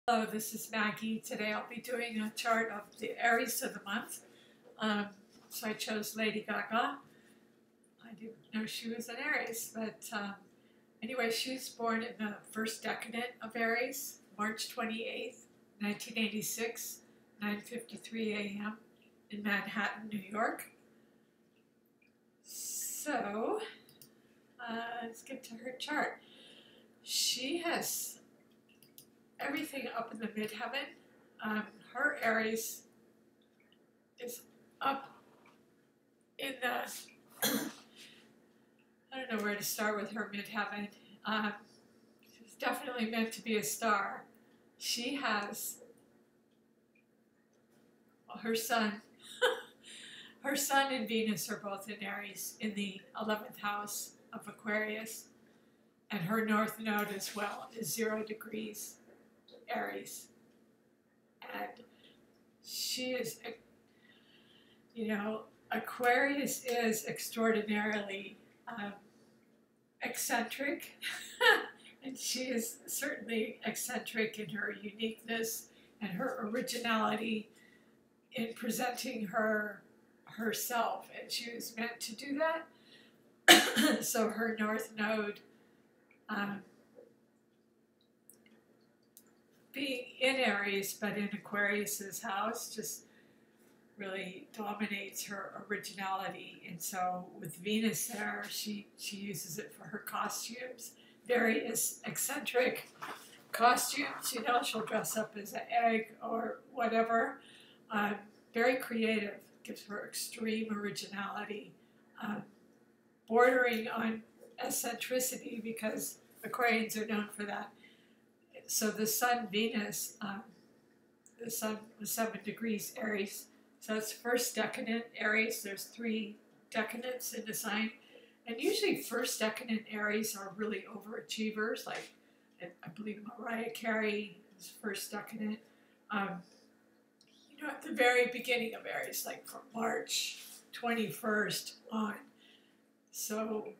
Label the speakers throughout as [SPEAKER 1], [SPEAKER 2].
[SPEAKER 1] Hello, this is Maggie. Today I'll be doing a chart of the Aries of the month. So I chose Lady Gaga. I didn't know she was an Aries, but anyway, she was born in the first decade of Aries, March 28th, 1986, 9:53 a.m. in Manhattan, New York. So let's get to her chart. She has everything up in the midheaven. Her Aries is up in the, I don't know where to start with her midheaven. She's definitely meant to be a star. She has, well, her sun and Venus are both in Aries in the 11th house of Aquarius, and her north node as well is 0 degrees Aries. And she is, Aquarius is extraordinarily eccentric, and she is certainly eccentric in her uniqueness and her originality in presenting herself, and she was meant to do that. So her north node being in Aries, but in Aquarius's house, just really dominates her originality. And so with Venus there, she uses it for her costumes, very eccentric costumes. She'll dress up as an egg or whatever. Very creative, gives her extreme originality, bordering on eccentricity, because Aquarians are known for that. So the Sun, Venus, the Sun was 7 degrees Aries. So that's first decadent Aries. There's 3 decadents in the sign. And usually first decadent Aries are really overachievers. Like, I believe Mariah Carey is first decadent. At the very beginning of Aries, like from March 21st on. So,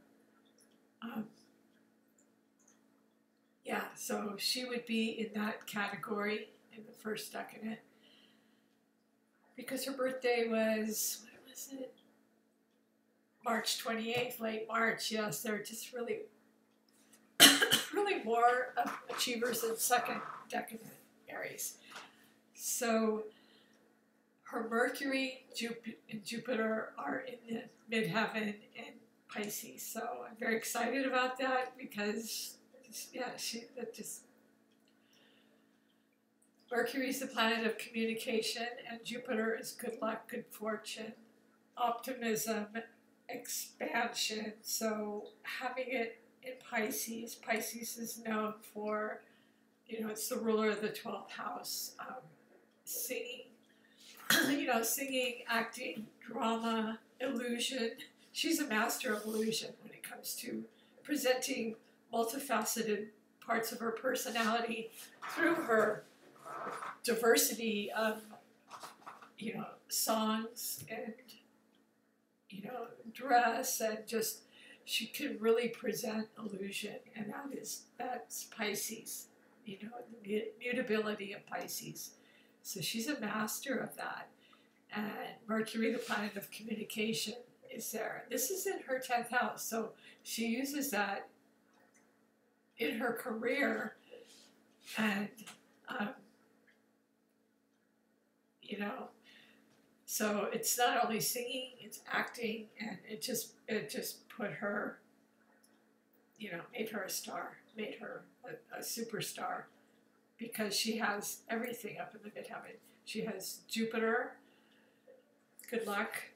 [SPEAKER 1] so she would be in that category in the first decadent. Because her birthday was, what was it? March 28th, late March. Yes, they're just really, really more achievers than second decadent Aries. So her Mercury and Jupiter are in the midheaven in Pisces. So I'm very excited about that because, Mercury is the planet of communication, and Jupiter is good luck, good fortune, optimism, expansion. So having it in Pisces, Pisces is known for, it's the ruler of the 12th house, singing, singing, acting, drama, illusion. She's a master of illusion when it comes to presenting multifaceted parts of her personality through her diversity of, songs and, dress, and just, she can really present illusion, and that's Pisces, the mutability of Pisces. So she's a master of that. And Mercury, the planet of communication, is there. This is in her 10th house, so she uses that in her career, and so it's not only singing, it's acting, and it just put her, made her a star, made her a superstar, because she has everything up in the midheaven. She has Jupiter, good luck,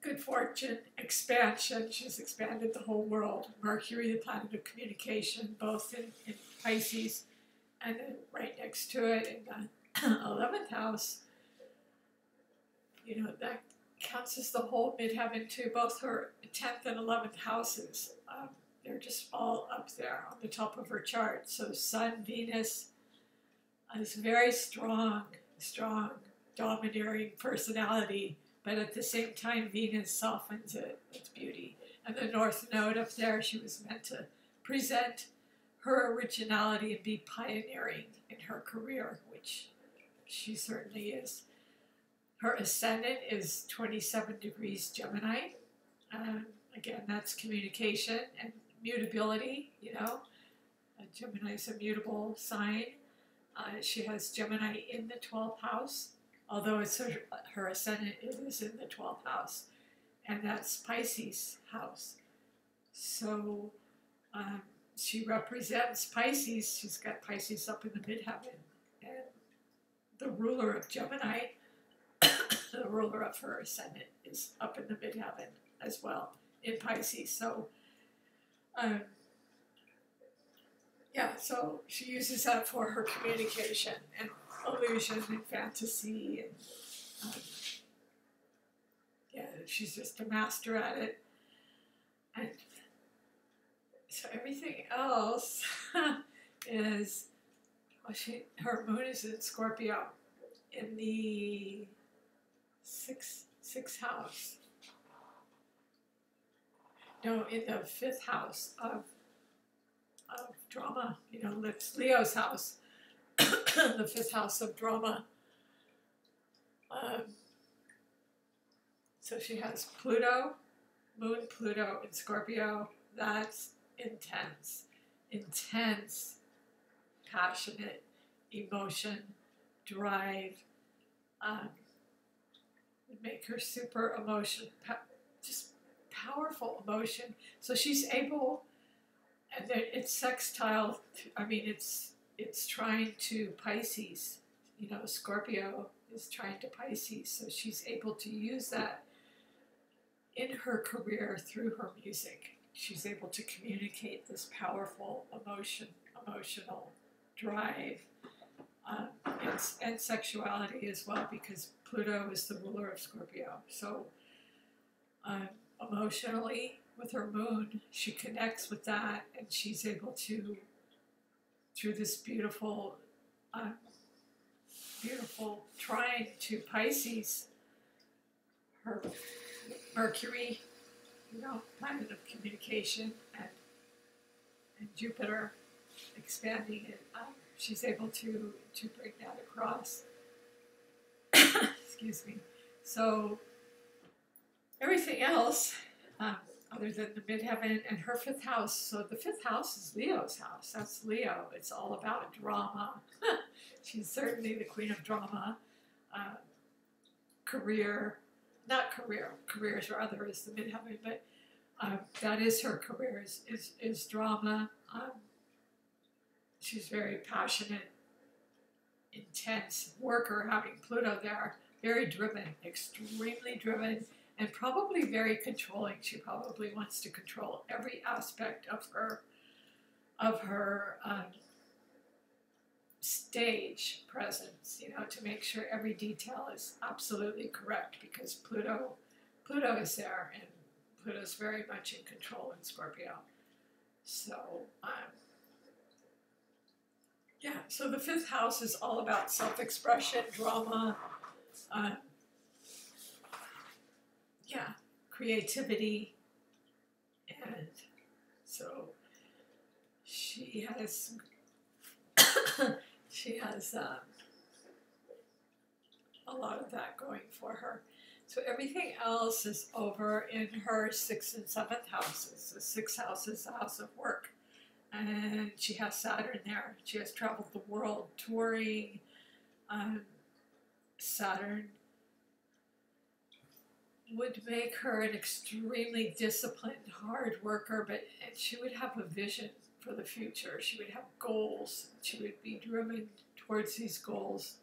[SPEAKER 1] good fortune, expansion. She's expanded the whole world. Mercury, the planet of communication, both in Pisces, and then right next to it in the 11th house, that counts as the whole midheaven too. Both her 10th and 11th houses, they're just all up there on the top of her chart. So Sun, Venus is very strong, domineering personality, but at the same time, Venus softens it, its beauty. And the North Node up there, she was meant to present her originality and be pioneering in her career, which she certainly is. Her ascendant is 27 degrees Gemini. Again, that's communication and mutability, you know. Gemini is a mutable sign. She has Gemini in the 12th house, although it's her ascendant, it is in the 12th house, and that's Pisces house. So she represents Pisces. She's got Pisces up in the midheaven, and the ruler of Gemini, the ruler of her ascendant, is up in the midheaven as well in Pisces. So yeah, so she uses that for her communication and illusion and fantasy, and yeah, she's just a master at it. And so everything else is, well, her moon is in Scorpio in the sixth house. No, in the 5th house of drama. You know, it's Leo's house, the 5th house of drama. So she has Pluto, Moon Pluto in Scorpio. That's intense, intense, passionate emotion, drive. Would make her super emotion, just powerful emotion. So she's able, and it's sextile. I mean, it's trying to Pisces. You know, Scorpio is trying to Pisces, so she's able to use that in her career through her music. She's able to communicate this powerful emotional drive, and sexuality as well, because Pluto is the ruler of Scorpio. So emotionally, with her moon, she connects with that, and she's able to, through this beautiful trine to Pisces, her Mercury, you know, planet of communication, and Jupiter expanding it. She's able to bring that across. Excuse me. So everything else, other than the midheaven and her 5th house. So the 5th house is Leo's house. That's Leo. It's all about drama. She's certainly the queen of drama. Career, not career. Careers rather is the midheaven, but that is her career, is drama. She's very passionate, intense worker, having Pluto there. Very driven, extremely driven, and probably very controlling. She probably wants to control every aspect of her stage presence, you know, to make sure every detail is absolutely correct, because Pluto is there, and Pluto's very much in control in Scorpio. So yeah, so the 5th house is all about self-expression, drama, yeah, creativity, and so she has a lot of that going for her. So everything else is over in her 6th and 7th houses. The 6th house is the house of work, and she has Saturn there. She has traveled the world touring. Saturn would make her an extremely disciplined, hard worker, and she would have a vision for the future. She would have goals. She would be driven towards these goals.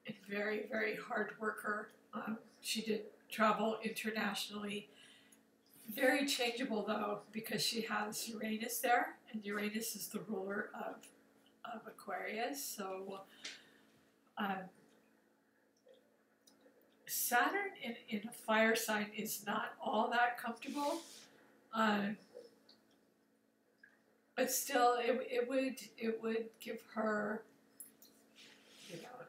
[SPEAKER 1] And very, very hard worker. She did travel internationally. Very changeable though, because she has Uranus there, and Uranus is the ruler of Aquarius. So Saturn in a fire sign is not all that comfortable, but still it would give her, you know,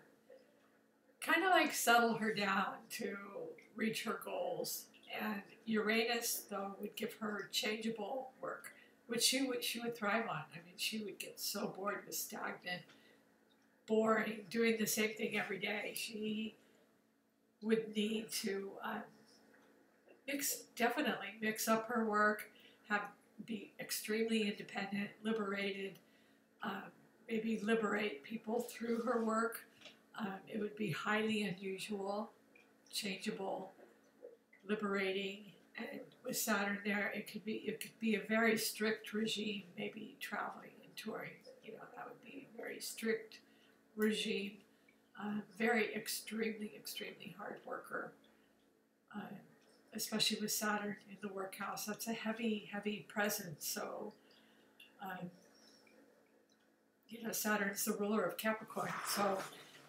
[SPEAKER 1] kind of like settle her down to reach her goals. And Uranus, though, would give her changeable work. which she would thrive on. I mean, she would get so bored with stagnant, boring, doing the same thing every day. She would need to definitely mix up her work, be extremely independent, liberated, maybe liberate people through her work. It would be highly unusual, changeable, liberating, and with Saturn there, it could be a very strict regime, maybe traveling and touring. You know, that would be a very strict regime. Very extremely hard worker, especially with Saturn in the work house. That's a heavy presence. So, you know, Saturn's the ruler of Capricorn, so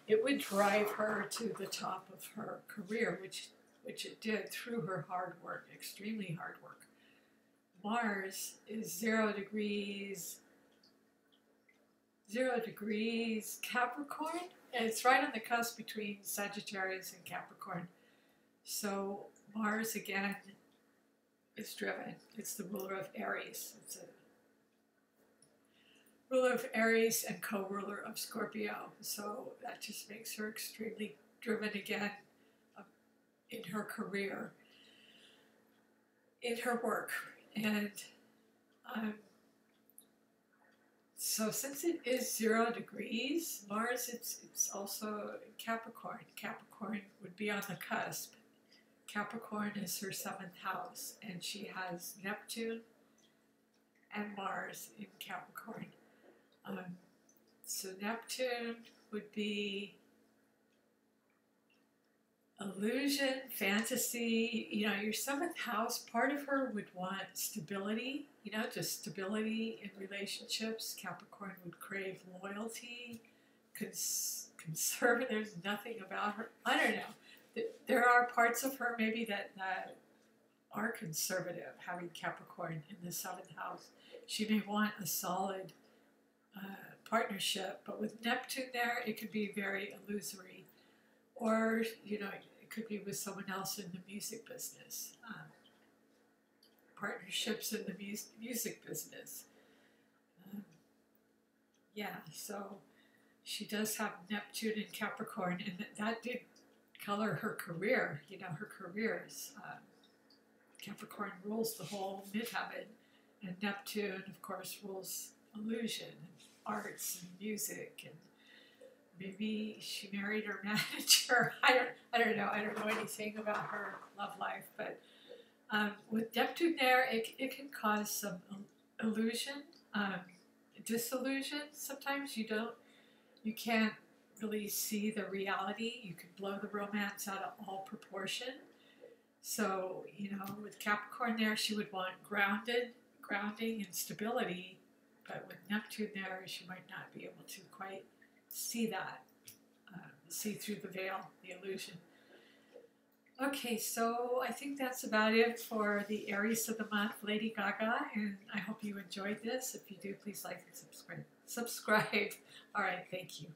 [SPEAKER 1] it would drive her to the top of her career, which it did through her hard work, extremely hard work. Mars is 0 degrees Capricorn, and it's right on the cusp between Sagittarius and Capricorn. So Mars again is driven. It's the ruler of Aries. It's a ruler of Aries and co-ruler of Scorpio. So that just makes her extremely driven again in her career, in her work. And so since it is 0 degrees, Mars, it's also Capricorn. Capricorn would be on the cusp. Capricorn is her 7th house, and she has Neptune and Mars in Capricorn. So Neptune would be illusion, fantasy. You know, your 7th house, part of her would want stability, you know, just stability in relationships. Capricorn would crave loyalty, conservative, nothing about her. I don't know. There are parts of her maybe that are conservative, having Capricorn in the 7th house. She may want a solid partnership, but with Neptune there, it could be very illusory. Or, you know, it could be with someone else in the music business. Partnerships in the music business. Yeah, so she does have Neptune in Capricorn, and that did color her career. You know, her careers. Capricorn rules the whole midheaven, and Neptune, of course, rules illusion, and arts, and music, and maybe she married her manager. I don't know. I don't know anything about her love life, but with Neptune there, it can cause some illusion, disillusion. Sometimes you can't really see the reality. You can blow the romance out of all proportion. So, you know, with Capricorn there, she would want grounding and stability, but with Neptune there, she might not be able to quite see that, see through the veil, the illusion. Okay, so I think that's about it for the Aries of the month, Lady Gaga, and I hope you enjoyed this. If you do, please like and subscribe. All right, thank you.